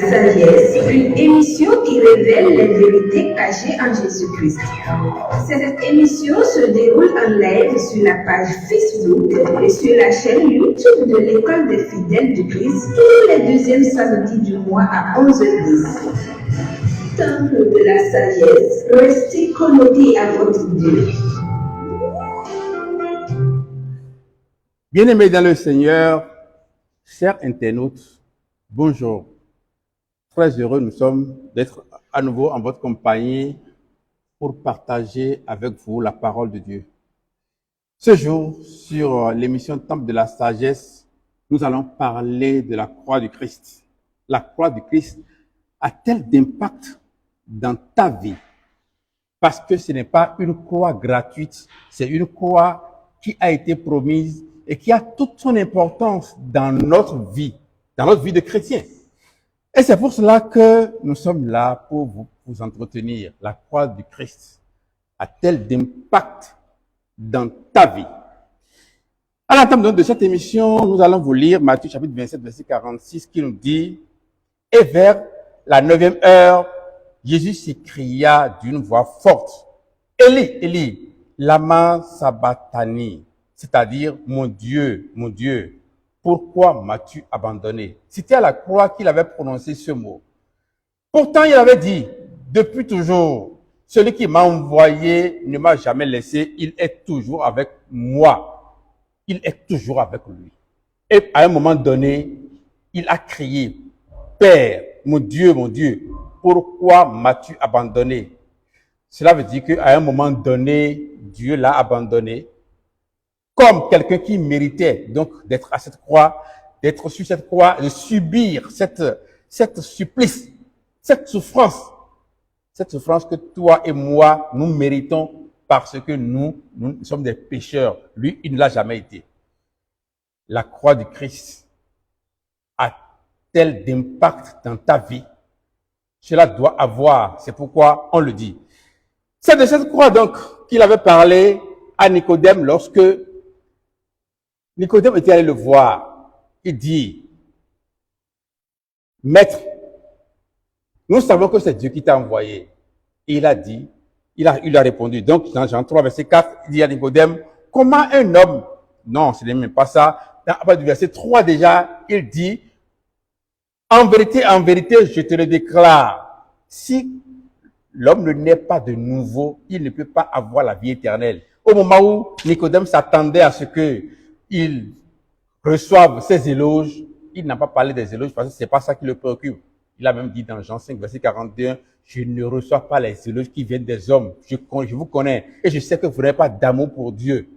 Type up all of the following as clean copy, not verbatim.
sagesse, une émission qui révèle les vérités cachées en Jésus-Christ. Cette émission se déroule en live sur la page Facebook et sur la chaîne YouTube de l'École des fidèles du Christ tous les deuxièmes samedis du mois à 11h10. Temple de la sagesse, restez connectés à votre Dieu. Bien-aimés dans le Seigneur, chers internautes, bonjour. Très heureux nous sommes d'être à nouveau en votre compagnie pour partager avec vous la parole de Dieu. Ce jour, sur l'émission Temple de la sagesse, nous allons parler de la croix du Christ. La croix du Christ a-t-elle d'impact dans ta vie? Parce que ce n'est pas une croix gratuite, c'est une croix qui a été promise et qui a toute son importance dans notre vie de chrétien. Et c'est pour cela que nous sommes là pour vous entretenir. La croix du Christ a-t-elle d'impact dans ta vie? À l'entame de cette émission, nous allons vous lire Matthieu chapitre 27, verset 46 qui nous dit « Et vers la 9e heure, Jésus s'écria d'une voix forte, « Élie, Élie, lama sabachthani » c'est-à-dire « Mon Dieu, pourquoi m'as-tu abandonné ?» C'était à la croix qu'il avait prononcé ce mot. Pourtant, il avait dit « Depuis toujours, celui qui m'a envoyé ne m'a jamais laissé, il est toujours avec moi. Il est toujours avec lui. » Et à un moment donné, il a crié « Père, mon Dieu, pourquoi m'as-tu abandonné ?» Cela veut dire qu'à un moment donné, Dieu l'a abandonné comme quelqu'un qui méritait donc d'être à cette croix, d'être sur cette croix, de subir cette supplice, cette souffrance que toi et moi, nous méritons parce que nous sommes des pécheurs. Lui, il ne l'a jamais été. La croix du Christ a-t-elle d'impact dans ta vie? Cela doit avoir, c'est pourquoi on le dit. C'est de cette croix donc qu'il avait parlé à Nicodème lorsque Nicodème était allé le voir. Il dit, « Maître, nous savons que c'est Dieu qui t'a envoyé. » Et il a dit, il a répondu. Donc, dans Jean 3, verset 4, il dit à Nicodème, « Comment un homme... » Non, ce n'est même pas ça. Dans à du verset 3 déjà, il dit, « En vérité, je te le déclare. Si l'homme ne naît pas de nouveau, il ne peut pas avoir la vie éternelle. » Au moment où Nicodème s'attendait à ce qu'il reçoive ses éloges, il n'a pas parlé des éloges parce que c'est pas ça qui le préoccupe. Il a même dit dans Jean 5, verset 41, « Je ne reçois pas les éloges qui viennent des hommes. Je vous connais et je sais que vous n'avez pas d'amour pour Dieu. »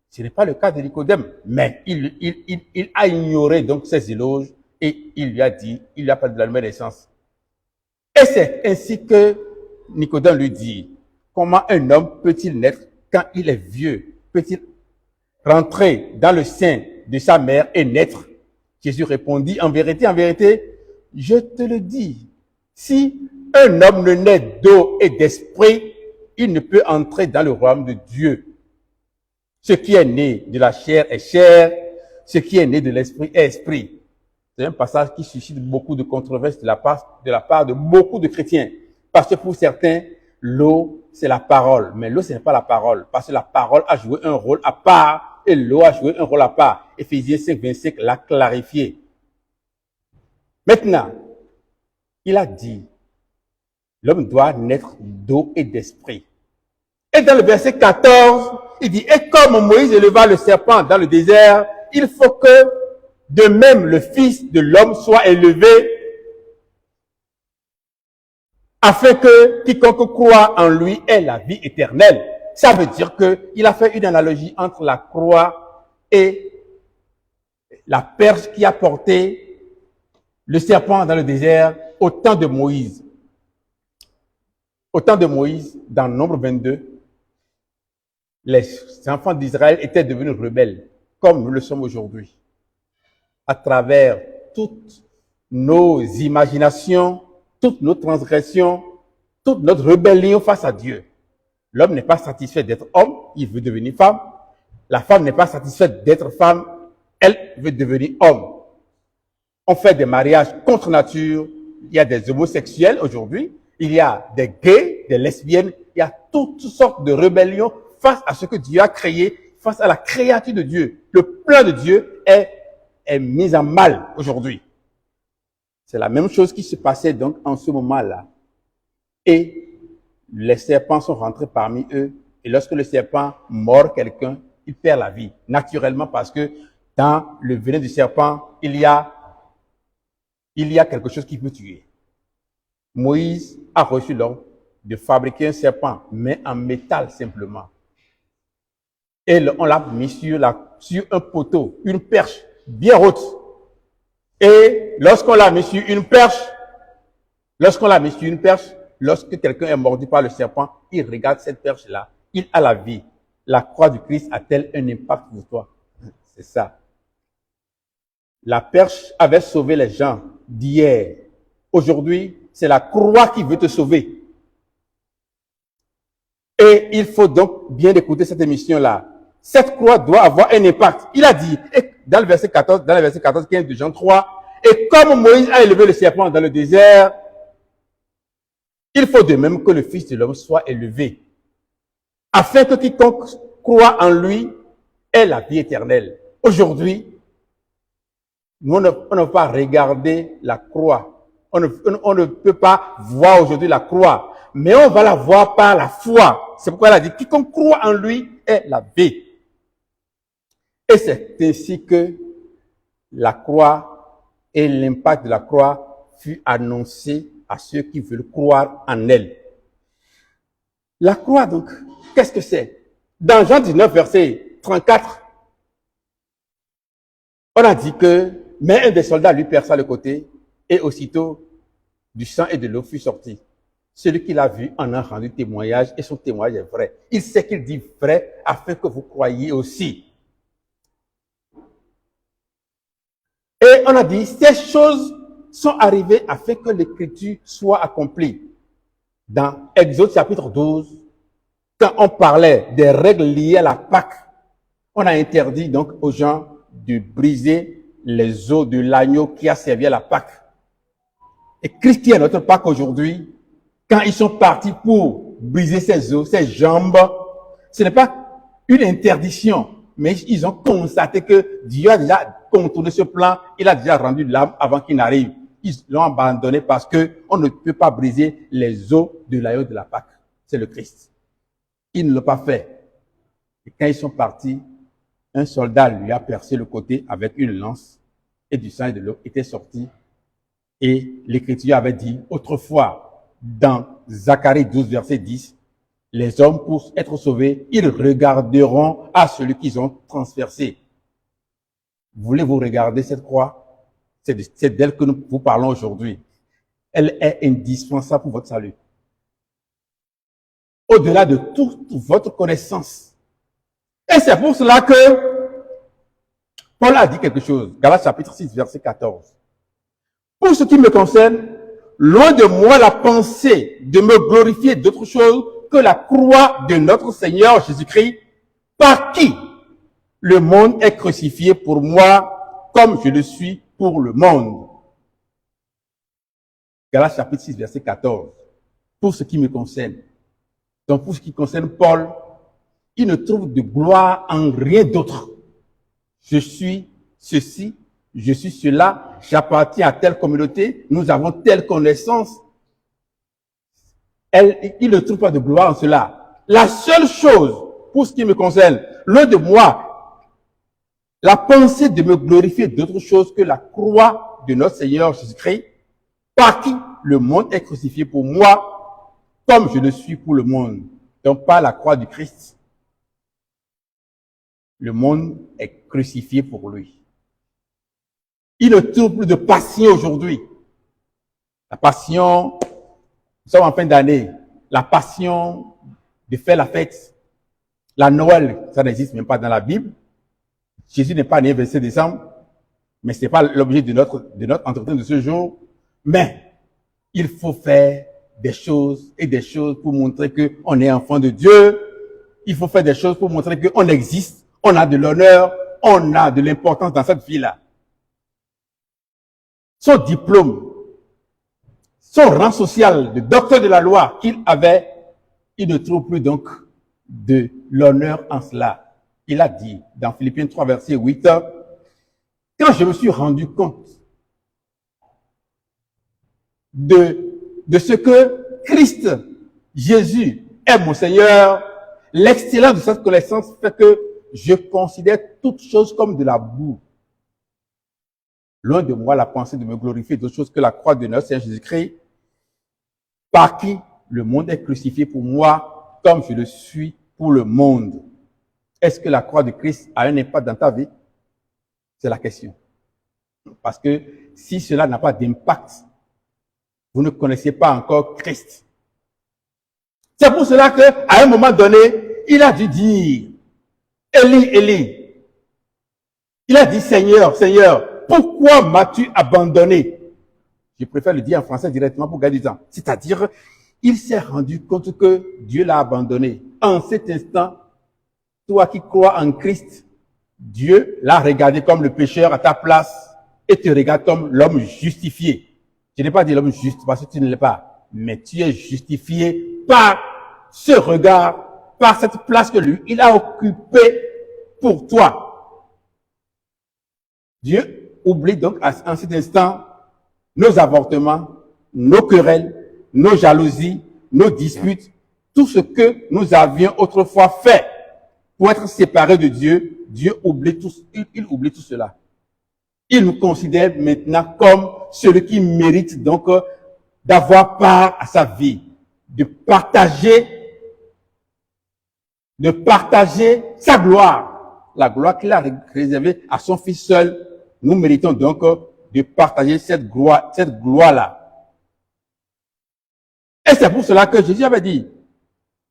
Ce n'est pas le cas de Nicodème, mais il a ignoré donc ces éloges et il lui a dit, il lui a parlé de la nouvelle naissance. Et c'est ainsi que Nicodème lui dit, comment un homme peut-il naître quand il est vieux? Peut-il rentrer dans le sein de sa mère et naître? Jésus répondit, en vérité, je te le dis, si un homme ne naît d'eau et d'esprit, il ne peut entrer dans le royaume de Dieu. Ce qui est né de la chair est chair, ce qui est né de l'esprit est esprit. C'est un passage qui suscite beaucoup de controverses de la part de beaucoup de chrétiens. Parce que pour certains, l'eau, c'est la parole. Mais l'eau, ce n'est pas la parole. Parce que la parole a joué un rôle à part et l'eau a joué un rôle à part. Éphésiens 5, 25 l'a clarifié. Maintenant, il a dit, l'homme doit naître d'eau et d'esprit. Et dans le verset 14, il dit, et comme Moïse éleva le serpent dans le désert, il faut que de même le Fils de l'homme soit élevé, afin que quiconque croit en lui ait la vie éternelle. Ça veut dire qu'il a fait une analogie entre la croix et la perche qui a porté le serpent dans le désert au temps de Moïse. Au temps de Moïse, dans Nombre 22, les enfants d'Israël étaient devenus rebelles, comme nous le sommes aujourd'hui. À travers toutes nos imaginations, toutes nos transgressions, toute notre rébellion face à Dieu. L'homme n'est pas satisfait d'être homme, il veut devenir femme. La femme n'est pas satisfaite d'être femme, elle veut devenir homme. On fait des mariages contre nature, il y a des homosexuels aujourd'hui, il y a des gays, des lesbiennes, il y a toutes sortes de rébellions face à ce que Dieu a créé, face à la créature de Dieu. Le plan de Dieu est mis en mal aujourd'hui. C'est la même chose qui se passait donc en ce moment-là. Et les serpents sont rentrés parmi eux. Et lorsque le serpent mord quelqu'un, il perd la vie. Naturellement, parce que dans le venin du serpent, il y a quelque chose qui peut tuer. Moïse a reçu l'ordre de fabriquer un serpent, mais en métal simplement. Et on l'a mis sur un poteau, une perche bien haute. Et lorsqu'on l'a mis sur une perche, lorsque quelqu'un est mordu par le serpent, il regarde cette perche-là, il a la vie. La croix du Christ a-t-elle un impact pour toi? C'est ça. La perche avait sauvé les gens d'hier. Aujourd'hui, c'est la croix qui veut te sauver. Et il faut donc bien écouter cette émission-là. Cette croix doit avoir un impact. Il a dit, dans le verset 14, 15 de Jean 3, et comme Moïse a élevé le serpent dans le désert, il faut de même que le Fils de l'homme soit élevé, afin que quiconque croit en lui ait la vie éternelle. Aujourd'hui, on ne peut pas regarder la croix. On ne peut pas voir aujourd'hui la croix, mais on va la voir par la foi. C'est pourquoi elle a dit, quiconque croit en lui est la vie. Et c'est ainsi que la croix et l'impact de la croix fut annoncé à ceux qui veulent croire en elle. La croix, donc, qu'est-ce que c'est? Dans Jean 19, verset 34, on a dit que, mais un des soldats lui perça le côté, et aussitôt, du sang et de l'eau fut sorti. Celui qui l'a vu en a rendu témoignage, et son témoignage est vrai. Il sait qu'il dit vrai, afin que vous croyiez aussi. Et on a dit, ces choses sont arrivées afin que l'écriture soit accomplie. Dans Exode chapitre 12, quand on parlait des règles liées à la Pâque, on a interdit donc aux gens de briser les os de l'agneau qui a servi à la Pâque. Et Christ qui est notre Pâque aujourd'hui, quand ils sont partis pour briser ses os, ses jambes, ce n'est pas une interdiction, mais ils ont constaté que Dieu a déjà contourné ce plan, il a déjà rendu l'âme avant qu'il n'arrive. Ils l'ont abandonné parce que on ne peut pas briser les os de l'agneau de la Pâque. C'est le Christ. Ils ne l'ont pas fait. Et quand ils sont partis, un soldat lui a percé le côté avec une lance et du sang et de l'eau était sorti. Et l'Écriture avait dit autrefois, dans Zacharie 12, verset 10, les hommes, pour être sauvés, ils regarderont à celui qu'ils ont transpercé. Voulez-vous regarder cette croix? C'est d'elle que nous vous parlons aujourd'hui. Elle est indispensable pour votre salut. Au-delà de toute votre connaissance. Et c'est pour cela que Paul a dit quelque chose. Galates chapitre 6, verset 14. Pour ce qui me concerne, loin de moi la pensée de me glorifier d'autre chose que la croix de notre Seigneur Jésus-Christ, par qui le monde est crucifié pour moi, comme je le suis pour le monde. Galates chapitre 6, verset 14. Pour ce qui me concerne. Donc pour ce qui concerne Paul, il ne trouve de gloire en rien d'autre. Je suis ceci, je suis cela, j'appartiens à telle communauté, nous avons telle connaissance. Il ne trouve pas de gloire en cela. La seule chose, pour ce qui me concerne, loin de moi, la pensée de me glorifier d'autre chose que la croix de notre Seigneur Jésus-Christ, par qui le monde est crucifié pour moi, comme je le suis pour le monde. Donc par la croix du Christ, le monde est crucifié pour lui. Il ne trouve plus de passion aujourd'hui. La passion, nous sommes en fin d'année, la passion de faire la fête. La Noël, ça n'existe même pas dans la Bible. Jésus n'est pas né le 27 décembre, mais ce n'est pas l'objet de notre entretien de ce jour. Mais il faut faire des choses et des choses pour montrer qu'on est enfant de Dieu. Il faut faire des choses pour montrer qu'on existe, on a de l'honneur, on a de l'importance dans cette vie-là. Son diplôme, son rang social de docteur de la loi qu'il avait, il ne trouve plus donc de l'honneur en cela. Il a dit dans Philippiens 3, verset 8, quand je me suis rendu compte de ce que Christ, Jésus, est mon Seigneur, l'excellence de cette connaissance fait que je considère toutes choses comme de la boue. Loin de moi la pensée de me glorifier d'autre chose que la croix de notre Seigneur Jésus-Christ, par qui le monde est crucifié pour moi, comme je le suis pour le monde. Est-ce que la croix de Christ a un impact dans ta vie? C'est la question. Parce que si cela n'a pas d'impact, vous ne connaissez pas encore Christ. C'est pour cela qu'à un moment donné, il a dû dire, Élie, Élie. Il a dit, Seigneur, Seigneur, pourquoi m'as-tu abandonné? Je préfère le dire en français directement pour gagner du temps. C'est-à-dire, il s'est rendu compte que Dieu l'a abandonné. En cet instant, toi qui crois en Christ, Dieu l'a regardé comme le pécheur à ta place et te regarde comme l'homme justifié. Je n'ai pas dit l'homme juste parce que tu ne l'es pas, mais tu es justifié par ce regard, par cette place que lui, il a occupée pour toi. Dieu oublie donc en cet instant nos avortements, nos querelles, nos jalousies, nos disputes, tout ce que nous avions autrefois fait pour être séparés de Dieu. Dieu oublie tout, il oublie tout cela. Il nous considère maintenant comme celui qui mérite donc d'avoir part à sa vie, de partager sa gloire, la gloire qu'il a réservée à son Fils seul. Nous méritons donc de partager cette gloire-là. Et c'est pour cela que Jésus avait dit,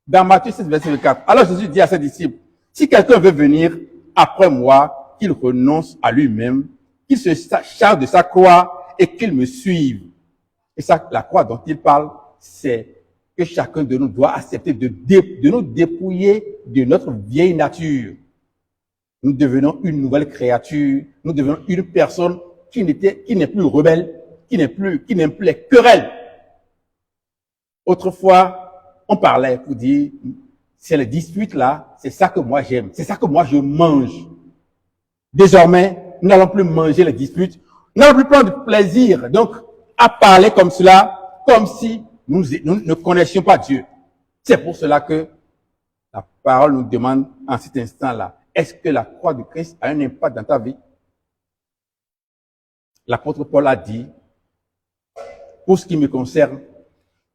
dans Matthieu 16, verset 4, alors Jésus dit à ses disciples, si quelqu'un veut venir après moi, qu'il renonce à lui-même, qu'il se charge de sa croix et qu'il me suive. Et ça, la croix dont il parle, c'est que chacun de nous doit accepter de nous dépouiller de notre vieille nature. Nous devenons une nouvelle créature, nous devenons une personne qui n'est plus rebelle, qui n'aime plus les querelles. Autrefois, on parlait pour dire, c'est les disputes là, c'est ça que moi j'aime, c'est ça que moi je mange. Désormais, nous n'allons plus manger les disputes, nous n'allons plus prendre plaisir, donc, à parler comme cela, comme si nous ne connaissions pas Dieu. C'est pour cela que la parole nous demande en cet instant-là, est-ce que la croix de Christ a un impact dans ta vie? L'apôtre Paul a dit, pour ce qui me concerne,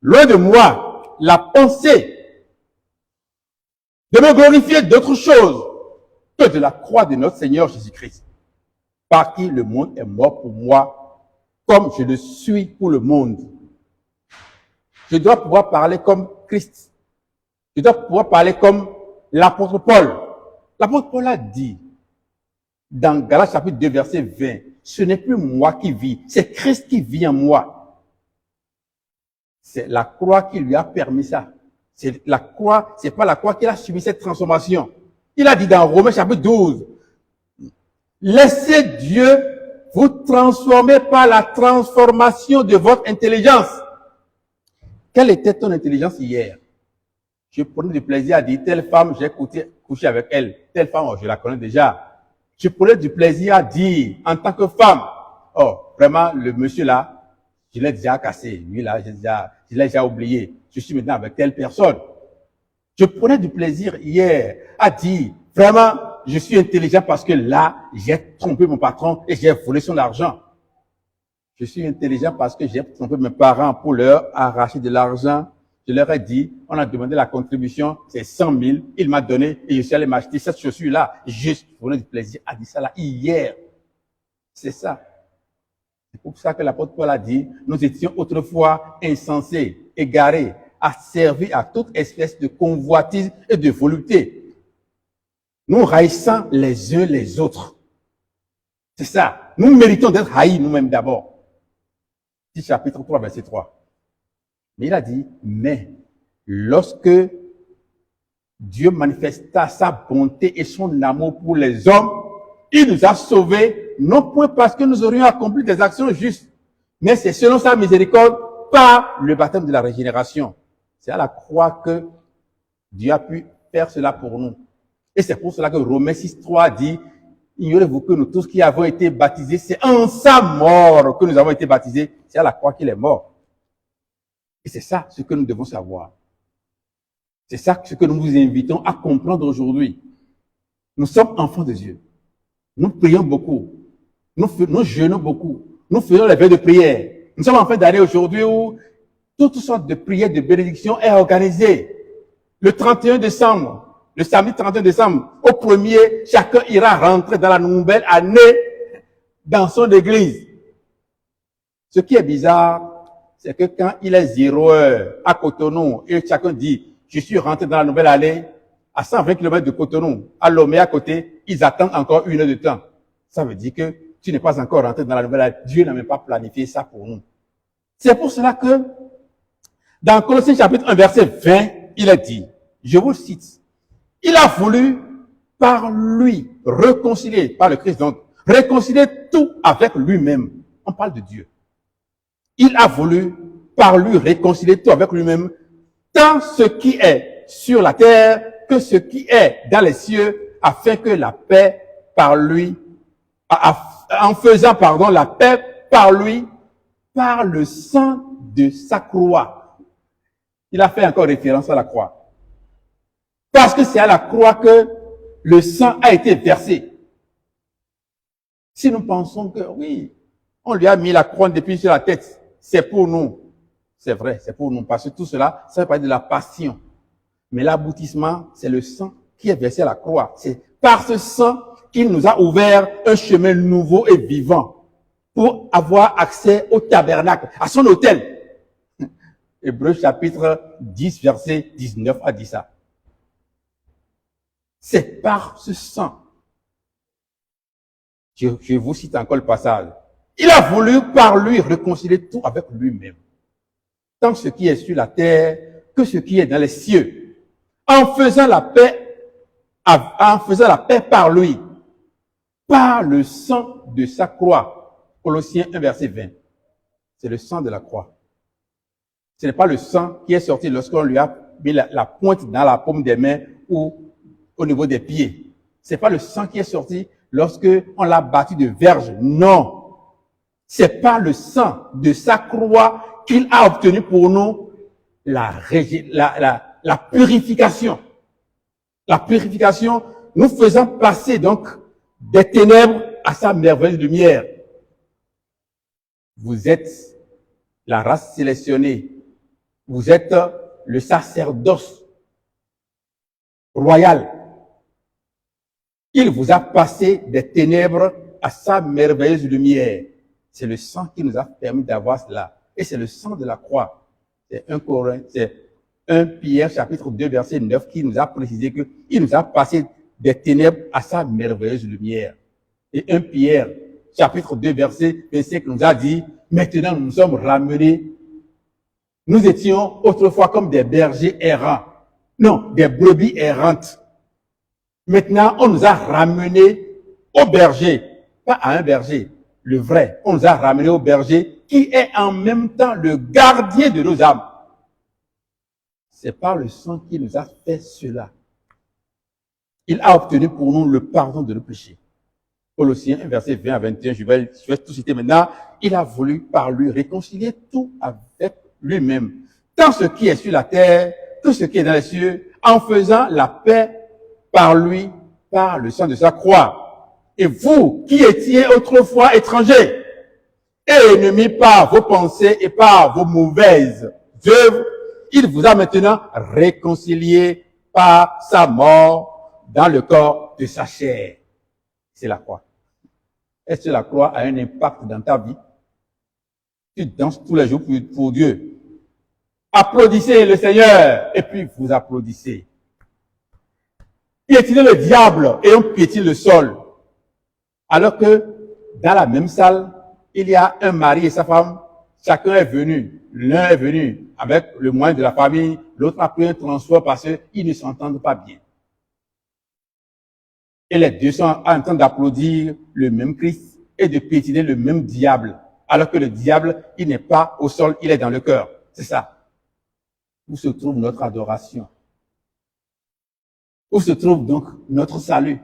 loin de moi la pensée de me glorifier d'autre chose que de la croix de notre Seigneur Jésus-Christ, par qui le monde est mort pour moi, comme je le suis pour le monde. Je dois pouvoir parler comme Christ. Je dois pouvoir parler comme l'apôtre Paul. L'apôtre Paul a dit, dans Galates chapitre 2, verset 20, ce n'est plus moi qui vis, c'est Christ qui vit en moi. C'est la croix qui lui a permis ça. C'est la croix, c'est pas la croix qui a subi cette transformation. Il a dit dans Romains chapitre 12, laissez Dieu vous transformer par la transformation de votre intelligence. Quelle était ton intelligence hier? Je prenais du plaisir à dire, telle femme, j'ai couché avec elle. Telle femme, oh, je la connais déjà. Je prenais du plaisir à dire, en tant que femme, oh, vraiment, le monsieur là, je l'ai déjà cassé. Lui là, je l'ai déjà oublié. Je suis maintenant avec telle personne. Je prenais du plaisir hier à dire, vraiment, je suis intelligent parce que là, j'ai trompé mon patron et j'ai volé son argent. Je suis intelligent parce que j'ai trompé mes parents pour leur arracher de l'argent. Je leur ai dit, on a demandé la contribution, c'est 100 000. Il m'a donné et je suis allé m'acheter cette chaussure-là. Juste, je prenais du plaisir à dire ça là hier. C'est ça. C'est pour ça que l'apôtre Paul a dit, nous étions autrefois insensés, égarés, asservis à toute espèce de convoitise et de volupté. Nous haïssant les uns les autres. C'est ça. Nous méritons d'être haïs nous-mêmes d'abord. Chapitre 3, verset 3. Mais il a dit, mais lorsque Dieu manifesta sa bonté et son amour pour les hommes, il nous a sauvés, non point parce que nous aurions accompli des actions justes, mais c'est selon sa miséricorde par le baptême de la régénération. C'est à la croix que Dieu a pu faire cela pour nous. Et c'est pour cela que Romains 6,3 dit, ignorez-vous que nous tous qui avons été baptisés, c'est en sa mort que nous avons été baptisés. C'est à la croix qu'il est mort. Et c'est ça ce que nous devons savoir. C'est ça ce que nous vous invitons à comprendre aujourd'hui. Nous sommes enfants de Dieu. Nous prions beaucoup. Nous jeûnons beaucoup. Nous faisons les veilles de prière. Nous sommes en fin d'année aujourd'hui où toutes sortes de prières de bénédiction est organisée. Le 31 décembre, le samedi 31 décembre, au 1er, chacun ira rentrer dans la nouvelle année dans son église. Ce qui est bizarre, c'est que quand il est 0 heure à Cotonou et chacun dit, je suis rentré dans la nouvelle année, à 120 km de Cotonou, à Lomé à côté, ils attendent encore 1 heure de temps. Ça veut dire que tu n'es pas encore rentré dans la nouvelle année. Dieu n'a même pas planifié ça pour nous. C'est pour cela que, dans Colossiens chapitre 1, verset 20, il est dit, je vous cite, il a voulu par lui réconcilier, par le Christ donc, réconcilier tout avec lui-même. On parle de Dieu. Il a voulu par lui réconcilier tout avec lui-même, tant ce qui est sur la terre que ce qui est dans les cieux, afin que la paix par lui, en faisant, la paix par lui, par le sang de sa croix. Il a fait encore référence à la croix. Parce que c'est à la croix que le sang a été versé. Si nous pensons que oui, on lui a mis la couronne d'épines sur la tête, c'est pour nous. C'est vrai, c'est pour nous. Parce que tout cela, ça fait partie de la passion. Mais l'aboutissement, c'est le sang qui est versé à la croix. C'est par ce sang qu'il nous a ouvert un chemin nouveau et vivant pour avoir accès au tabernacle, à son autel. Hébreux chapitre 10, verset 19 a dit ça. C'est par ce sang. Je vous cite encore le passage. Il a voulu par lui réconcilier tout avec lui-même. Tant ce qui est sur la terre que ce qui est dans les cieux. En faisant la paix par lui. Par le sang de sa croix. Colossiens 1, verset 20. C'est le sang de la croix. Ce n'est pas le sang qui est sorti lorsqu'on lui a mis la pointe dans la paume des mains ou au niveau des pieds. C'est pas le sang qui est sorti lorsque on l'a battu de verge. Non. C'est pas le sang de sa croix qu'il a obtenu pour nous la purification. La purification, nous faisant passer donc des ténèbres à sa merveilleuse lumière. Vous êtes la race sélectionnée. Vous êtes le sacerdoce royal. Il vous a passé des ténèbres à sa merveilleuse lumière. C'est le sang qui nous a permis d'avoir cela. Et c'est le sang de la croix. C'est 1 Pierre chapitre 2 verset 9 qui nous a précisé que il nous a passé des ténèbres à sa merveilleuse lumière. Et 1 Pierre chapitre 2 verset 25 nous a dit, maintenant nous nous sommes ramenés. Nous étions autrefois comme des bergers errants. Non, des brebis errantes. Maintenant, on nous a ramenés au berger. Pas à un berger, le vrai. On nous a ramenés au berger qui est en même temps le gardien de nos âmes. C'est par le sang qui nous a fait cela. Il a obtenu pour nous le pardon de nos péchés. Colossiens 1, verset 20 à 21, je vais tout citer maintenant. Il a voulu par lui réconcilier tout avec lui-même. Tant ce qui est sur la terre que ce qui est dans les cieux, en faisant la paix par lui, par le sang de sa croix. Et vous, qui étiez autrefois étrangers, et ennemis par vos pensées et par vos mauvaises œuvres, il vous a maintenant réconciliés par sa mort dans le corps de sa chair. C'est la croix. Est-ce que la croix a un impact dans ta vie? Tu danses tous les jours pour Dieu. Applaudissez le Seigneur et puis vous applaudissez. Piétinez le diable et on piétine le sol. Alors que dans la même salle, il y a un mari et sa femme, chacun est venu. L'un est venu avec le moyen de la famille, l'autre a pris un transport parce qu'ils ne s'entendent pas bien. Et les deux sont en train d'applaudir le même Christ et de piétiner le même diable. Alors que le diable, il n'est pas au sol, il est dans le cœur. C'est ça. Où se trouve notre adoration? Où se trouve donc notre salut?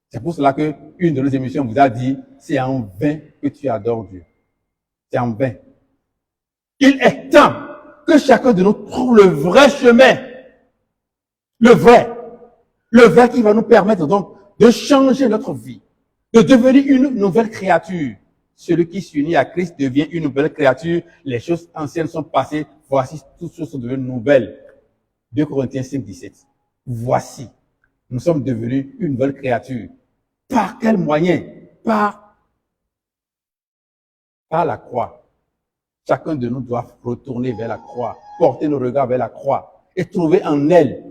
C'est pour cela que une de nos émissions vous a dit, c'est en vain que tu adores Dieu. C'est en vain. Il est temps que chacun de nous trouve le vrai chemin. Le vrai qui va nous permettre donc de changer notre vie, de devenir une nouvelle créature. Celui qui s'unit à Christ devient une nouvelle créature. Les choses anciennes sont passées. Voici, toutes choses sont devenues nouvelles. 2 Corinthiens 5, 17. Voici, nous sommes devenus une nouvelle créature. Par quel moyen? Par la croix. Chacun de nous doit retourner vers la croix, porter nos regards vers la croix et trouver en elle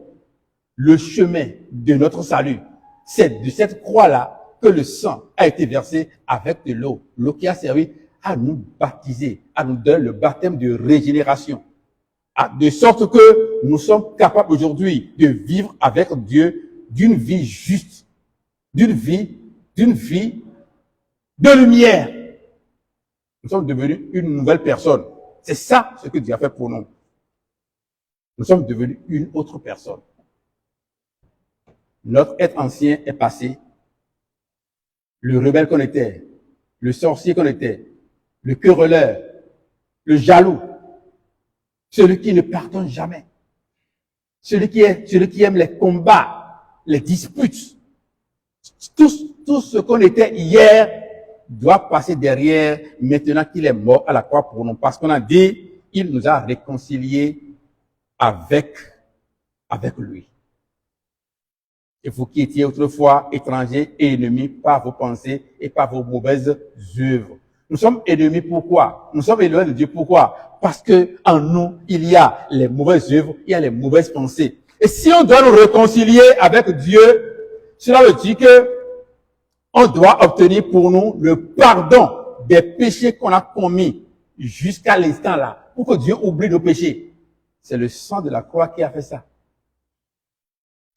le chemin de notre salut. C'est de cette croix-là que le sang a été versé avec de l'eau. L'eau qui a servi à nous baptiser, à nous donner le baptême de régénération. De sorte que nous sommes capables aujourd'hui de vivre avec Dieu d'une vie juste, d'une vie de lumière. Nous sommes devenus une nouvelle personne. C'est ça ce que Dieu a fait pour nous. Nous sommes devenus une autre personne. Notre être ancien est passé. Le rebelle qu'on était, le sorcier qu'on était, le querelleur, le jaloux, celui qui ne pardonne jamais, celui qui aime les combats, les disputes. Tout ce qu'on était hier doit passer derrière maintenant qu'il est mort à la croix pour nous. Parce qu'on a dit, il nous a réconciliés avec lui. Et vous qui étiez autrefois étrangers et ennemis par vos pensées et par vos mauvaises œuvres. Nous sommes ennemis pourquoi? Nous sommes éloignés de Dieu pourquoi? Parce que en nous, il y a les mauvaises œuvres, il y a les mauvaises pensées. Et si on doit nous réconcilier avec Dieu, cela veut dire que on doit obtenir pour nous le pardon des péchés qu'on a commis jusqu'à l'instant là, pour que Dieu oublie nos péchés. C'est le sang de la croix qui a fait ça.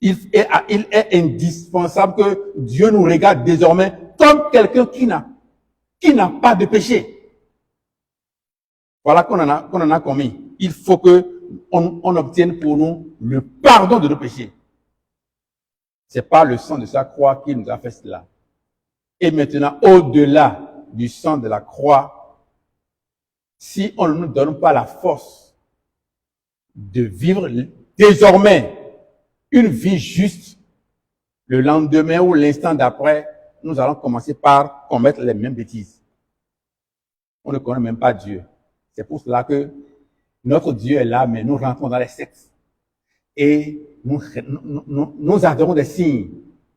Il est indispensable que Dieu nous regarde désormais comme quelqu'un qui n'a pas de péché. Voilà qu'on en a commis. Il faut que on obtienne pour nous le pardon de nos péchés. C'est pas le sang de sa croix qui nous a fait cela. Et maintenant, au-delà du sang de la croix, si on ne nous donne pas la force de vivre désormais une vie juste, le lendemain ou l'instant d'après, nous allons commencer par commettre les mêmes bêtises. On ne connaît même pas Dieu. C'est pour cela que notre Dieu est là, mais nous rentrons dans les sectes. Et nous adorons des signes.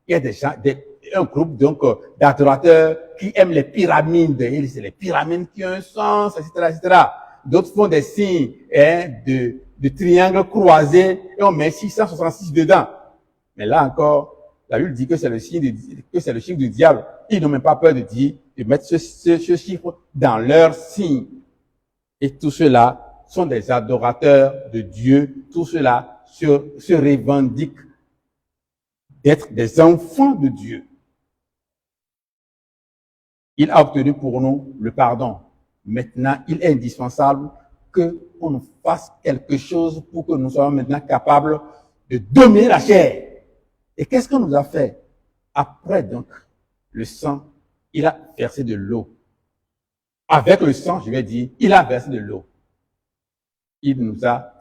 Il y a des gens, un groupe donc d'adorateurs qui aiment les pyramides. Et c'est les pyramides qui ont un sens, etc., etc. D'autres font des signes de triangles croisés et on met 666 dedans. Mais là encore, la Bible dit que c'est le signe chiffre du diable. Ils n'ont même pas peur de mettre ce chiffre dans leur signe. Et tout cela sont des adorateurs de Dieu. Tout cela se revendique d'être des enfants de Dieu. Il a obtenu pour nous le pardon. Maintenant, il est indispensable qu'on nous fasse quelque chose pour que nous soyons maintenant capables de dominer la chair. Et qu'est-ce qu'on nous a fait? Après donc le sang, il a versé de l'eau. Avec le sang, je vais dire, il a versé de l'eau.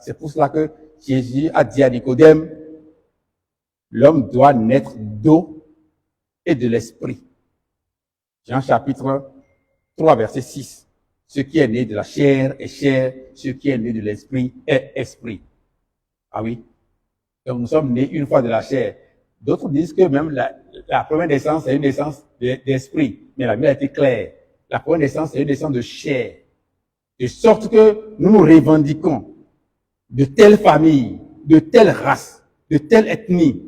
C'est pour cela que Jésus a dit à Nicodème, l'homme doit naître d'eau et de l'esprit. Jean chapitre 3, verset 6. Ce qui est né de la chair est chair, ce qui est né de l'esprit est esprit. Ah oui. Donc nous sommes nés une fois de la chair. D'autres disent que même la première naissance est une naissance d'esprit. Mais la Bible a été claire. La première naissance est une naissance de chair. De sorte que nous nous revendiquons de telle famille, de telle race, de telle ethnie.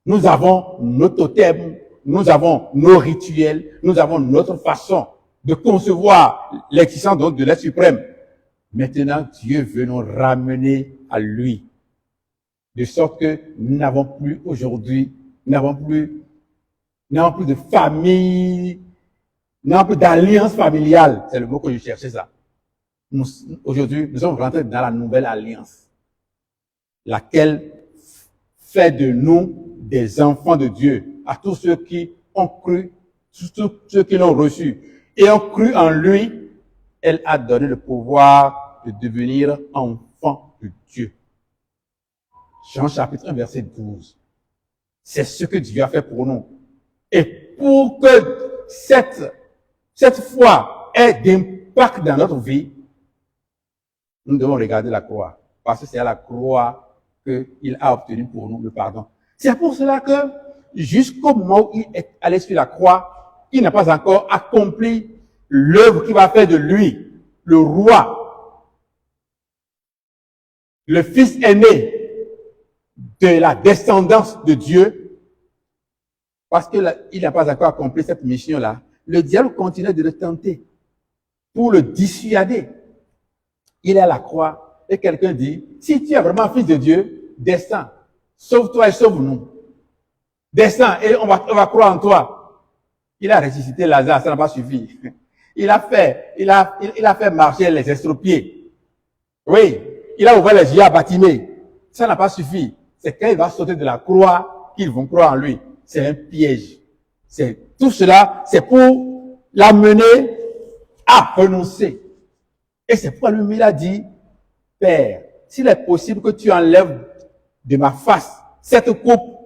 Nous avons nos totems, nous avons nos rituels, nous avons notre façon de concevoir l'existence de l'être suprême. Maintenant, Dieu veut nous ramener à lui. De sorte que nous n'avons plus aujourd'hui, nous n'avons plus de famille exemple d'alliance familiale. C'est le mot que je cherchais, ça. Aujourd'hui, nous sommes rentrés dans la nouvelle alliance, laquelle fait de nous des enfants de Dieu, à tous ceux qui ont cru, tous ceux qui l'ont reçu et ont cru en lui. Elle a donné le pouvoir de devenir enfant de Dieu. Jean chapitre 1, verset 12. C'est ce que Dieu a fait pour nous. Et pour que cette foi ait d'impact dans notre vie, nous devons regarder la croix. Parce que c'est à la croix qu'il a obtenu pour nous le pardon. C'est pour cela que jusqu'au moment où il est allé sur la croix, il n'a pas encore accompli l'œuvre qui va faire de lui le roi, le fils aîné de la descendance de Dieu. Parce qu'il n'a pas encore accompli cette mission-là. Le diable continue de le tenter pour le dissuader. Il est à la croix et quelqu'un dit, si tu es vraiment fils de Dieu, descends, sauve-toi et sauve-nous. Descends et on va croire en toi. Il a ressuscité Lazare, ça n'a pas suffi. Il a fait marcher les estropiés. Oui, il a ouvert les yeux à Bartimée. Ça n'a pas suffi. C'est quand il va sauter de la croix qu'ils vont croire en lui. C'est un piège. Tout cela, c'est pour l'amener à renoncer. Et c'est pourquoi lui, il a dit, Père, s'il est possible que tu enlèves de ma face cette coupe,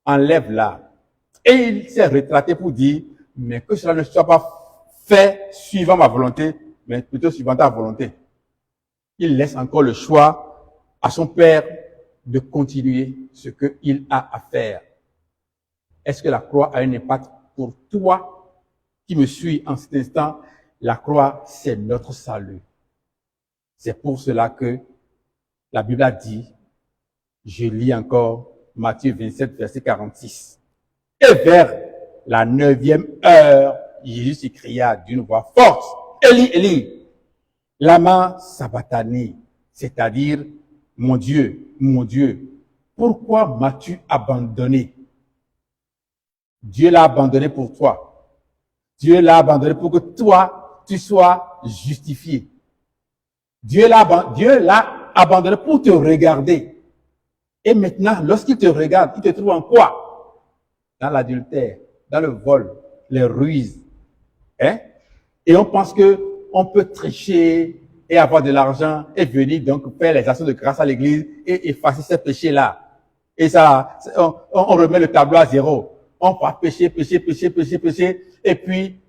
enlève-la. Et il s'est retraité pour dire, mais que cela ne soit pas fait suivant ma volonté, mais plutôt suivant ta volonté. Il laisse encore le choix à son Père de continuer ce qu'il a à faire. Est-ce que la croix a un impact pour toi qui me suis en cet instant? La croix, c'est notre salut. C'est pour cela que la Bible a dit, je lis encore Matthieu 27, verset 46. Et vers la 9e heure, Jésus s'écria d'une voix forte, Eli, Eli, lama sabachthani, c'est-à-dire, mon Dieu, pourquoi m'as-tu abandonné? Dieu l'a abandonné pour toi. Dieu l'a abandonné pour que toi, tu sois justifié. Dieu l'a abandonné pour te regarder. Et maintenant, lorsqu'il te regarde, il te trouve en quoi? Dans l'adultère, dans le vol, les ruses. Hein? Et on pense que on peut tricher et avoir de l'argent et venir donc faire les actions de grâce à l'église et effacer ces péchés-là. Et ça, on remet le tableau à zéro. On va pécher, et puis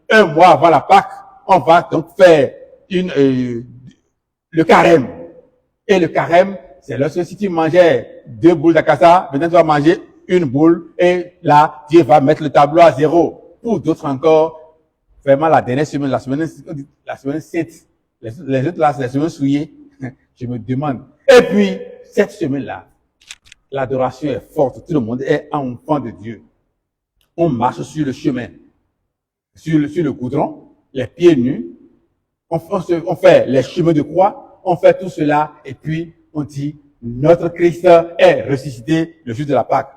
un mois avant la Pâque, on va donc faire le carême. Et le carême, c'est lorsque si tu mangeais 2 boules d'akasa, maintenant tu vas manger 1 boule, et là, Dieu va mettre le tableau à zéro. Pour d'autres encore, vraiment la dernière semaine, la semaine 7, les autres là, c'est la semaine souillée, je me demande. Et puis, cette semaine-là, l'adoration est forte, tout le monde est enfant de Dieu. On marche sur le chemin, sur le goudron, les pieds nus, on fait les chemins de croix, on fait tout cela, et puis on dit, notre Christ est ressuscité le jour de la Pâque.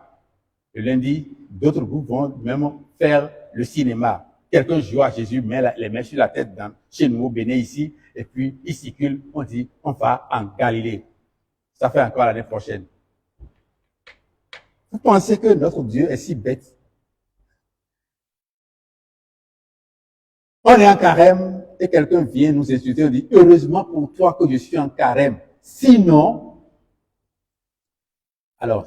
Le lundi, d'autres groupes vont même faire le cinéma. Quelqu'un joue à Jésus, met les mains sur la tête chez nous au Bénin ici, et puis il circule, on dit, on va en Galilée. Ça fait encore l'année prochaine. Vous pensez que notre Dieu est si bête? On est en carême et quelqu'un vient nous insulter, on dit, heureusement pour toi que je suis en carême. Sinon, alors,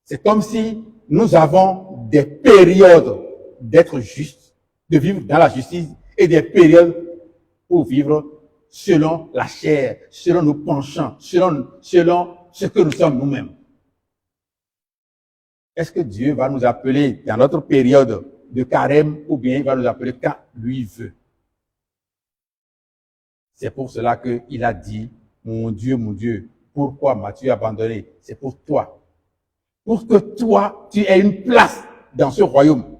c'est comme si nous avons des périodes d'être justes, de vivre dans la justice, et des périodes pour vivre selon la chair, selon nos penchants, selon ce que nous sommes nous-mêmes. Est-ce que Dieu va nous appeler dans notre période de carême ou bien il va nous appeler quand lui veut? C'est pour cela qu'il a dit, mon Dieu, pourquoi m'as-tu abandonné? C'est pour toi. Pour que toi, tu aies une place dans ce royaume.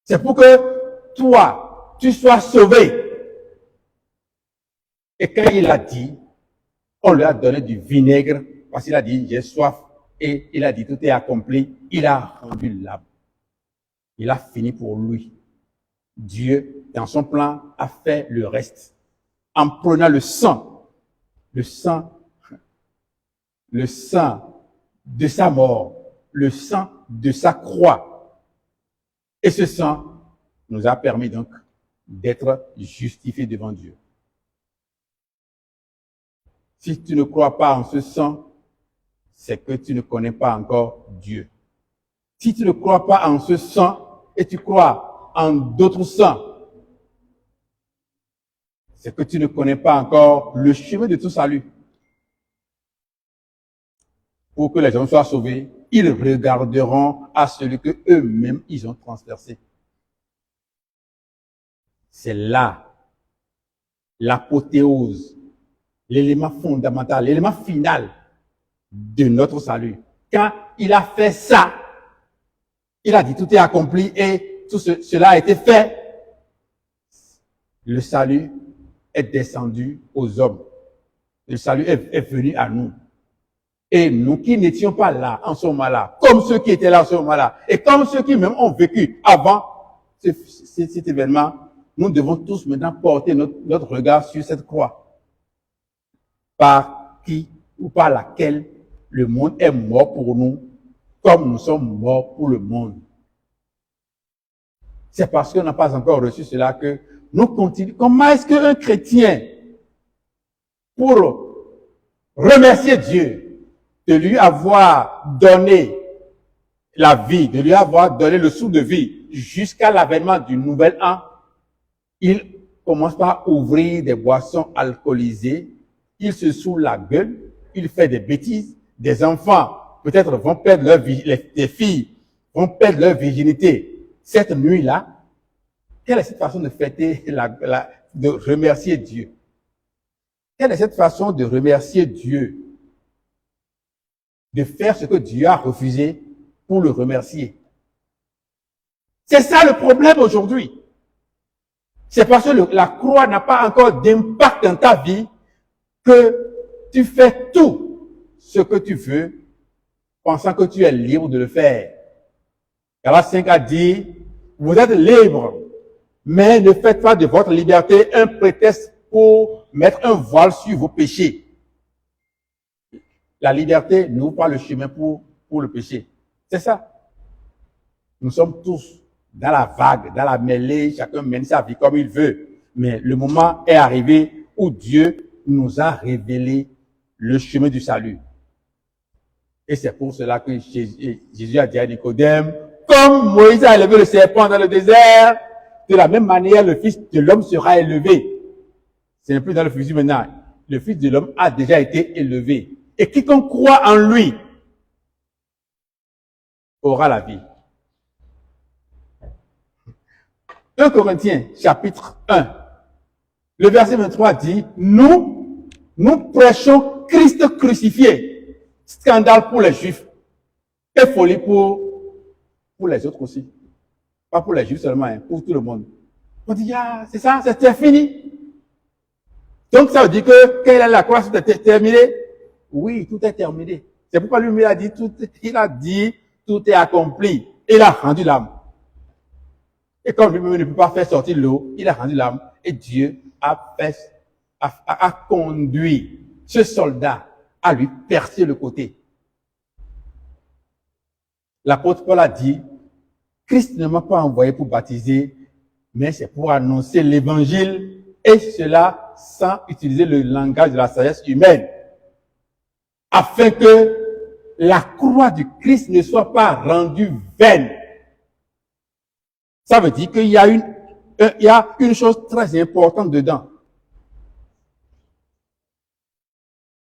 C'est pour que toi, tu sois sauvé. Et quand il a dit, on lui a donné du vinaigre, parce qu'il a dit, j'ai soif. Et il a dit, tout est accompli. Il a rendu l'âme. Il a fini pour lui. Dieu, dans son plan, a fait le reste. En prenant le sang de sa mort, le sang de sa croix. Et ce sang nous a permis donc d'être justifiés devant Dieu. Si tu ne crois pas en ce sang, c'est que tu ne connais pas encore Dieu. Si tu ne crois pas en ce sang et tu crois en d'autres sangs, c'est que tu ne connais pas encore le chemin de tout salut. Pour que les gens soient sauvés, ils regarderont à celui que eux-mêmes ils ont transversé. C'est là l'apothéose, l'élément fondamental, l'élément final de notre salut. Quand il a fait ça, il a dit tout est accompli et tout cela a été fait. Le salut est descendu aux hommes. Le salut est venu à nous. Et nous qui n'étions pas là en ce moment-là, comme ceux qui étaient là en ce moment-là, et comme ceux qui même ont vécu avant cet événement, nous devons tous maintenant porter notre regard sur cette croix, par qui ou par laquelle le monde est mort pour nous, comme nous sommes morts pour le monde. C'est parce qu'on n'a pas encore reçu cela que nous continuons. Comment est-ce qu'un chrétien, pour remercier Dieu de lui avoir donné la vie, de lui avoir donné le souffle de vie jusqu'à l'avènement du nouvel an, il commence par ouvrir des boissons alcoolisées, il se saoule la gueule, il fait des bêtises, des enfants peut-être vont perdre leur vie, les filles vont perdre leur virginité. Cette nuit-là, quelle est cette façon de fêter, de remercier Dieu? Quelle est cette façon de remercier Dieu? De faire ce que Dieu a refusé pour le remercier. C'est ça le problème aujourd'hui. C'est parce que la croix n'a pas encore d'impact dans ta vie que tu fais tout ce que tu veux, pensant que tu es libre de le faire. Galates 5 a dit, vous êtes libres, mais ne faites pas de votre liberté un prétexte pour mettre un voile sur vos péchés. La liberté n'ouvre pas le chemin pour le péché. C'est ça. Nous sommes tous dans la vague, dans la mêlée, chacun mène sa vie comme il veut. Mais le moment est arrivé où Dieu nous a révélé le chemin du salut. Et c'est pour cela que Jésus a dit à Nicodème, comme Moïse a élevé le serpent dans le désert, de la même manière le Fils de l'homme sera élevé. Ce n'est plus dans le futur maintenant. Le Fils de l'homme a déjà été élevé. Et quiconque croit en lui aura la vie. 1 Corinthiens, chapitre 1. Le verset 23 dit, nous prêchons Christ crucifié. Scandale pour les Juifs. Et folie pour les autres aussi. Pas pour les Juifs seulement, hein, pour tout le monde. On dit, ah, c'est ça, c'est fini. Donc ça veut dire que quand il a la croix, tout est terminé. Oui, tout est terminé. C'est pourquoi lui, il a dit, tout est accompli. Il a rendu l'âme. Et comme lui-même ne peut pas faire sortir l'eau, il a rendu l'âme. Et Dieu a conduit ce soldat à lui percer le côté. L'apôtre Paul a dit, Christ ne m'a pas envoyé pour baptiser, mais c'est pour annoncer l'évangile, et cela sans utiliser le langage de la sagesse humaine, afin que la croix du Christ ne soit pas rendue vaine. Ça veut dire qu'il y a une chose très importante dedans.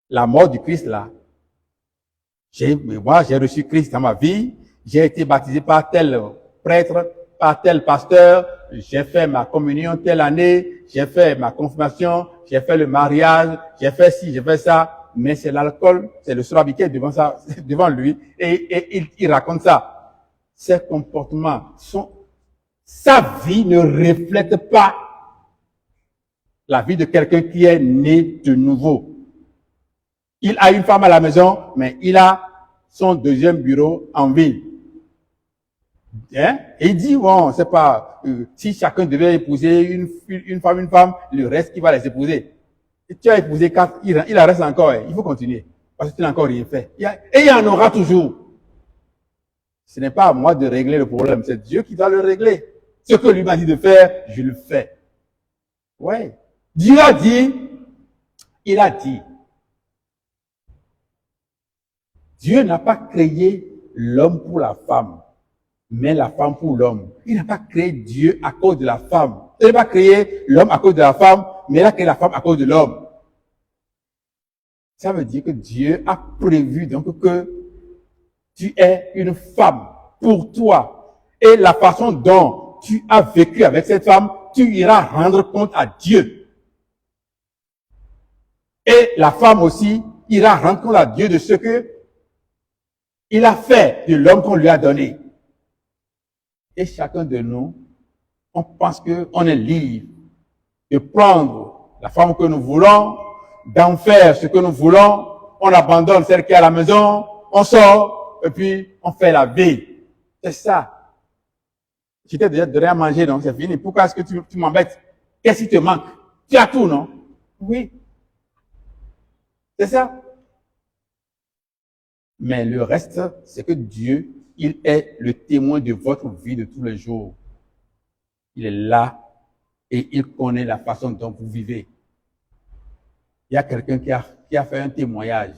La mort du Christ là, moi j'ai reçu Christ dans ma vie, j'ai été baptisé par tel prêtre, par tel pasteur, j'ai fait ma communion telle année, j'ai fait ma confirmation, j'ai fait le mariage, j'ai fait ci, j'ai fait ça, mais c'est l'alcool, c'est le surabi qui est devant lui, et il raconte ça. Ses comportements sa vie ne reflète pas la vie de quelqu'un qui est né de nouveau. Il a une femme à la maison, mais il a son deuxième bureau en ville. Hein? Et il dit, bon, c'est pas, si chacun devait épouser une femme, le reste qui va les épouser. Et tu as épousé 4, il en reste encore, hein. Il faut continuer. Parce que tu n'as encore rien fait. Et il y en aura toujours. Ce n'est pas à moi de régler le problème, c'est Dieu qui doit le régler. Ce que lui m'a dit de faire, je le fais. Ouais. Dieu a dit, il a dit. Dieu n'a pas créé l'homme pour la femme, mais la femme pour l'homme. Il n'a pas créé Dieu à cause de la femme. Il n'a pas créé l'homme à cause de la femme, mais il a créé la femme à cause de l'homme. Ça veut dire que Dieu a prévu donc que tu es une femme pour toi. Et la façon dont tu as vécu avec cette femme, tu iras rendre compte à Dieu. Et la femme aussi ira rendre compte à Dieu de ce que il a fait de l'homme qu'on lui a donné. Et chacun de nous, on pense qu'on est libre de prendre la femme que nous voulons, d'en faire ce que nous voulons, on abandonne celle qui est à la maison, on sort, et puis on fait la vie. C'est ça. Je t'ai déjà donné à manger, donc c'est fini. Pourquoi est-ce que tu m'embêtes? Qu'est-ce qui te manque? Tu as tout, non? Oui. C'est ça. Mais le reste, c'est que Dieu, il est le témoin de votre vie de tous les jours. Il est là et il connaît la façon dont vous vivez. Il y a quelqu'un qui a fait un témoignage.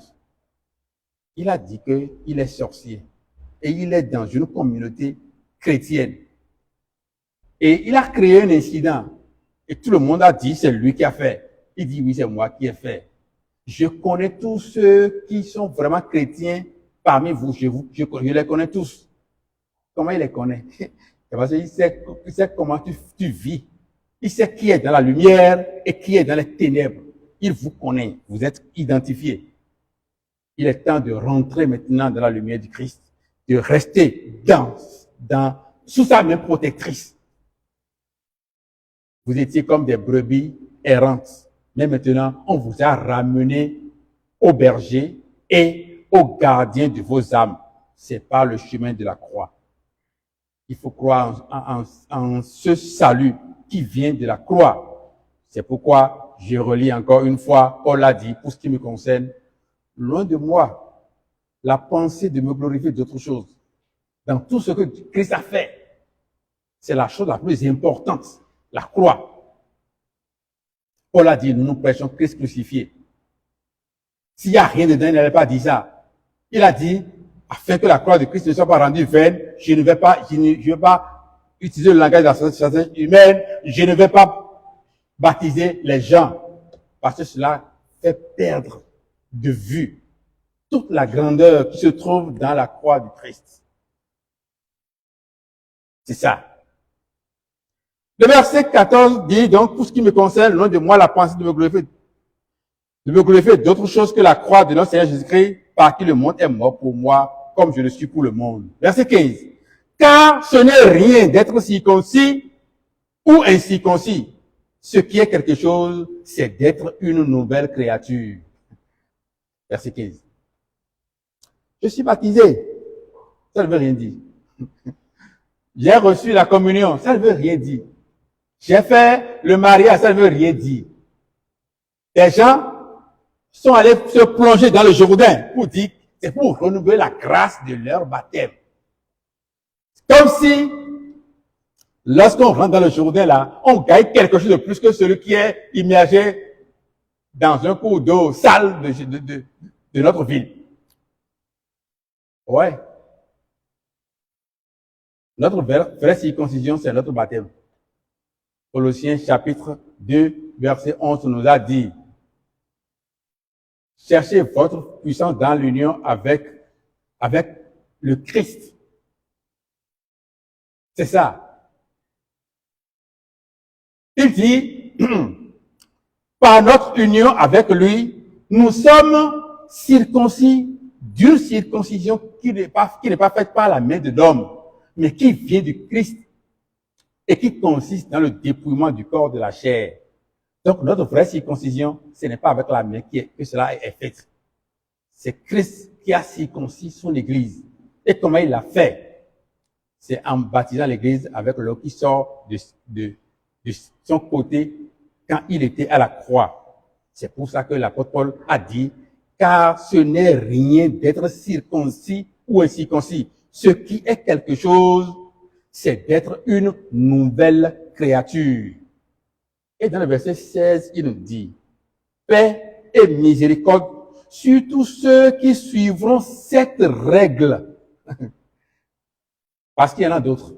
Il a dit qu'il est sorcier et il est dans une communauté chrétienne. Et il a créé un incident et tout le monde a dit c'est lui qui a fait. Il dit oui, c'est moi qui ai fait. Je connais tous ceux qui sont vraiment chrétiens parmi vous. Je les connais tous. Comment il les connaît? Parce qu'il sait comment tu vis. Il sait qui est dans la lumière et qui est dans les ténèbres. Il vous connaît. Vous êtes identifiés. Il est temps de rentrer maintenant dans la lumière du Christ, de rester sous sa main protectrice. Vous étiez comme des brebis errantes. Mais maintenant, on vous a ramené au berger et au gardien de vos âmes. C'est par le chemin de la croix. Il faut croire en ce salut qui vient de la croix. C'est pourquoi je relis encore une fois, Paul a dit, pour ce qui me concerne, loin de moi la pensée de me glorifier d'autre chose. Dans tout ce que Christ a fait, c'est la chose la plus importante, la croix. Paul a dit, nous prêchons Christ crucifié. S'il n'y a rien dedans, il n'avait pas dit ça. Il a dit, afin que la croix de Christ ne soit pas rendue vaine, je ne vais pas utiliser le langage de la société humaine, je ne vais pas baptiser les gens, parce que cela fait perdre de vue toute la grandeur qui se trouve dans la croix du Christ. C'est ça. Le verset 14 dit donc, pour ce qui me concerne, loin de moi la pensée de me glorifier d'autre chose que la croix de notre Seigneur Jésus-Christ, par qui le monde est mort pour moi, comme je le suis pour le monde. Verset 15. Car ce n'est rien d'être circoncis ou incirconcis. Ce qui est quelque chose, c'est d'être une nouvelle créature. Verset 15. Je suis baptisé. Ça ne veut rien dire. J'ai reçu la communion. Ça ne veut rien dire. J'ai fait le mariage. Ça ne veut rien dire. Les gens sont allés se plonger dans le Jourdain pour dire, c'est pour renouveler la grâce de leur baptême. Comme si, lorsqu'on rentre dans le Jourdain là, on gagne quelque chose de plus que celui qui est immergé dans un cours d'eau sale de notre ville. Ouais. Notre vraie circoncision, c'est notre baptême. Colossiens chapitre 2, verset 11 nous a dit, cherchez votre puissance dans l'union avec le Christ. C'est ça. Il dit, par notre union avec lui, nous sommes circoncis d'une circoncision qui n'est pas faite par la main de l'homme, mais qui vient du Christ et qui consiste dans le dépouillement du corps de la chair. Donc, notre vraie circoncision, ce n'est pas avec la main que cela est fait. C'est Christ qui a circoncis son Église. Et comment il l'a fait? c'est en baptisant l'Église avec l'eau qui sort de son côté quand il était à la croix. C'est pour ça que l'apôtre Paul a dit, car ce n'est rien d'être circoncis ou incirconcis. Ce qui est quelque chose, c'est d'être une nouvelle créature. Et dans le verset 16, il nous dit, paix et miséricorde sur tous ceux qui suivront cette règle. Parce qu'il y en a d'autres.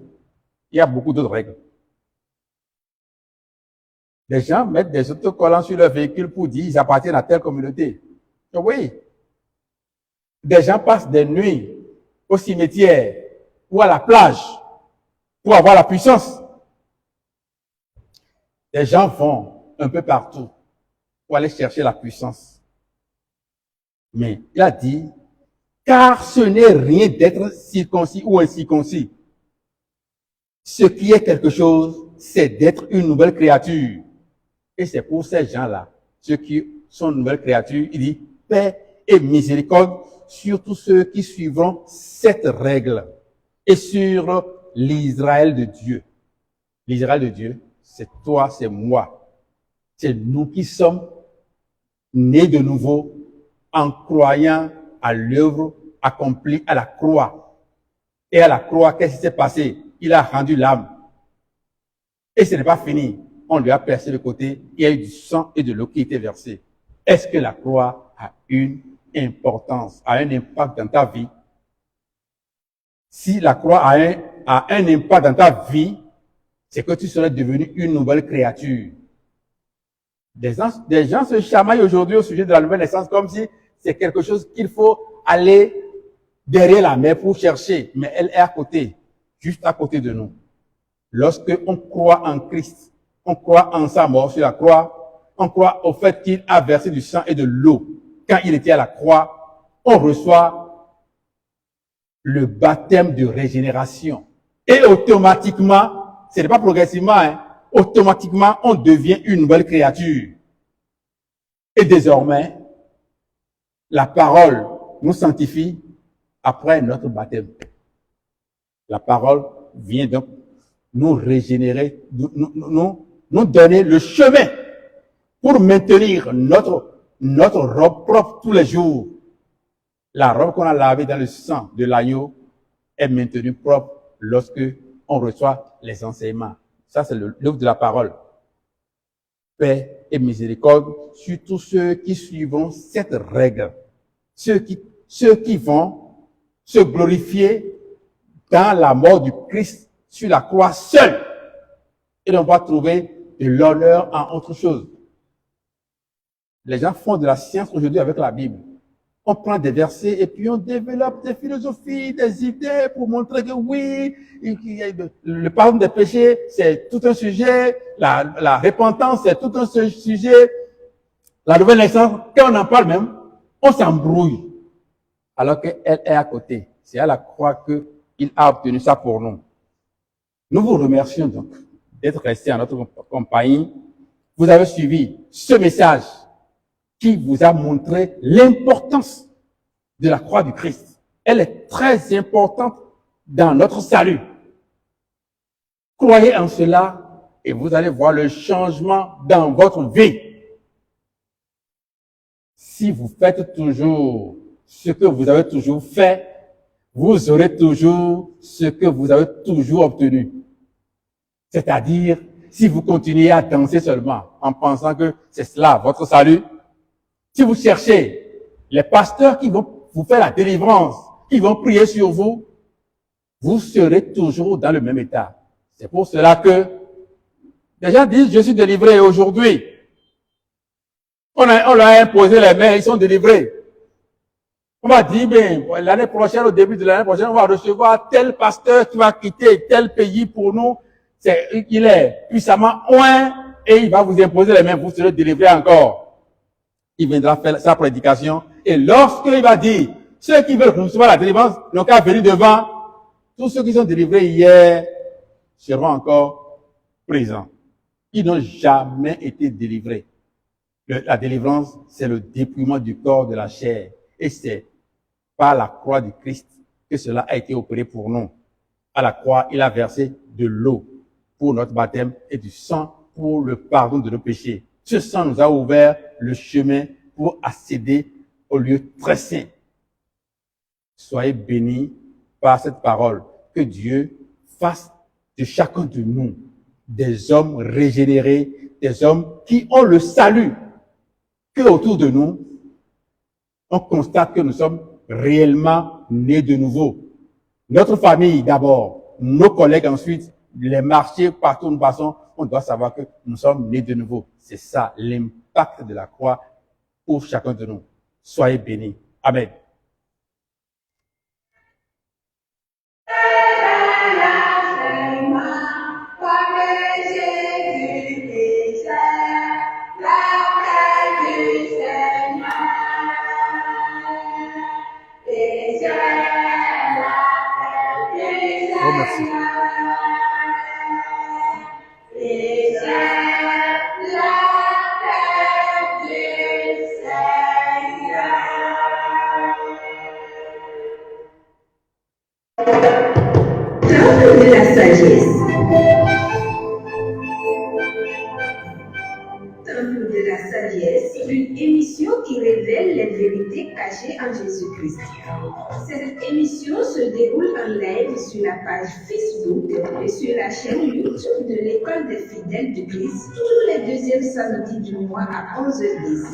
Il y a beaucoup d'autres règles. Les gens mettent des autocollants sur leur véhicule pour dire qu'ils appartiennent à telle communauté. Oui. Des gens passent des nuits au cimetière ou à la plage pour avoir la puissance. Des gens vont un peu partout pour aller chercher la puissance. Mais il a dit, car ce n'est rien d'être circoncis ou incirconcis. Ce qui est quelque chose, c'est d'être une nouvelle créature. Et c'est pour ces gens-là, ceux qui sont une nouvelle créature, il dit paix et miséricorde sur tous ceux qui suivront cette règle et sur l'Israël de Dieu. L'Israël de Dieu, c'est toi, c'est moi. C'est nous qui sommes nés de nouveau en croyant à l'œuvre accomplie à la croix. Et à la croix, qu'est-ce qui s'est passé? Il a rendu l'âme. Et ce n'est pas fini. On lui a percé le côté, il y a eu du sang et de l'eau qui était versée. Est-ce que la croix a une importance, a un impact dans ta vie? Si la croix a un impact dans ta vie, c'est que tu serais devenu une nouvelle créature. Des gens se chamaillent aujourd'hui au sujet de la nouvelle naissance comme si c'est quelque chose qu'il faut aller derrière la mer pour chercher, mais elle est à côté, juste à côté de nous. Lorsque on croit en Christ, on croit en sa mort sur la croix, on croit au fait qu'il a versé du sang et de l'eau. Quand il était à la croix, on reçoit le baptême de régénération. Et automatiquement, ce n'est pas progressivement, hein, automatiquement, on devient une nouvelle créature. Et désormais, la parole nous sanctifie après notre baptême. La parole vient donc nous régénérer, nous donner le chemin pour maintenir notre robe propre tous les jours. La robe qu'on a lavée dans le sang de l'agneau est maintenue propre lorsque on reçoit les enseignements. Ça, c'est l'œuvre de la parole. Paix et miséricorde sur tous ceux qui suivront cette règle. Ceux qui vont se glorifier dans la mort du Christ sur la croix seule. Et on va trouver de l'honneur en autre chose. Les gens font de la science aujourd'hui avec la Bible. On prend des versets et puis on développe des philosophies, des idées pour montrer que oui, le pardon des péchés, c'est tout un sujet, la repentance, c'est tout un sujet, la nouvelle naissance, quand on en parle même, on s'embrouille. Alors qu'elle est à côté. C'est à la croix qu'il a obtenu ça pour nous. Nous vous remercions donc d'être restés en notre compagnie. Vous avez suivi ce message qui vous a montré l'importance de la croix du Christ. Elle est très importante dans notre salut. Croyez en cela et vous allez voir le changement dans votre vie. Si vous faites toujours ce que vous avez toujours fait, vous aurez toujours ce que vous avez toujours obtenu. C'est-à-dire, si vous continuez à danser seulement en pensant que c'est cela votre salut, si vous cherchez les pasteurs qui vont vous faire la délivrance, qui vont prier sur vous, vous serez toujours dans le même état. C'est pour cela que les gens disent, je suis délivré aujourd'hui. On leur a imposé les mains, ils sont délivrés. On va dire, ben, l'année prochaine, au début de l'année prochaine, on va recevoir tel pasteur qui va quitter tel pays pour nous. Il est puissamment oint et il va vous imposer les mains, vous serez délivrés encore. Il viendra faire sa prédication et lorsqu'il va dire, ceux qui veulent recevoir la délivrance n'ont qu'à venir devant, tous ceux qui sont délivrés hier seront encore présents. Ils n'ont jamais été délivrés. La délivrance, c'est le dépouillement du corps de la chair. Et c'est par la croix du Christ que cela a été opéré pour nous. À la croix, il a versé de l'eau pour notre baptême et du sang pour le pardon de nos péchés. Ce sang nous a ouvert le chemin pour accéder au lieu très saint. Soyez bénis par cette parole. Que Dieu fasse de chacun de nous des hommes régénérés, des hommes qui ont le salut. Que autour de nous, on constate que nous sommes réellement nés de nouveau. Notre famille d'abord, nos collègues ensuite, les marchés, partout où nous passons, on doit savoir que nous sommes nés de nouveau. C'est ça l'impact de la croix pour chacun de nous. Soyez bénis. Amen. Oh, merci. Temple de la sagesse. Temple de la sagesse, une émission qui révèle les vérités cachées en Jésus-Christ. Cette émission se déroule en live sur la page Facebook et sur la chaîne YouTube de l'École des fidèles du Christ tous les deuxièmes samedis du mois à 11h10.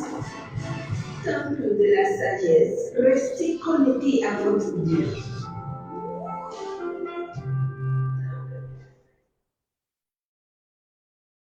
Temple de la sagesse, restez connectés à votre Dieu.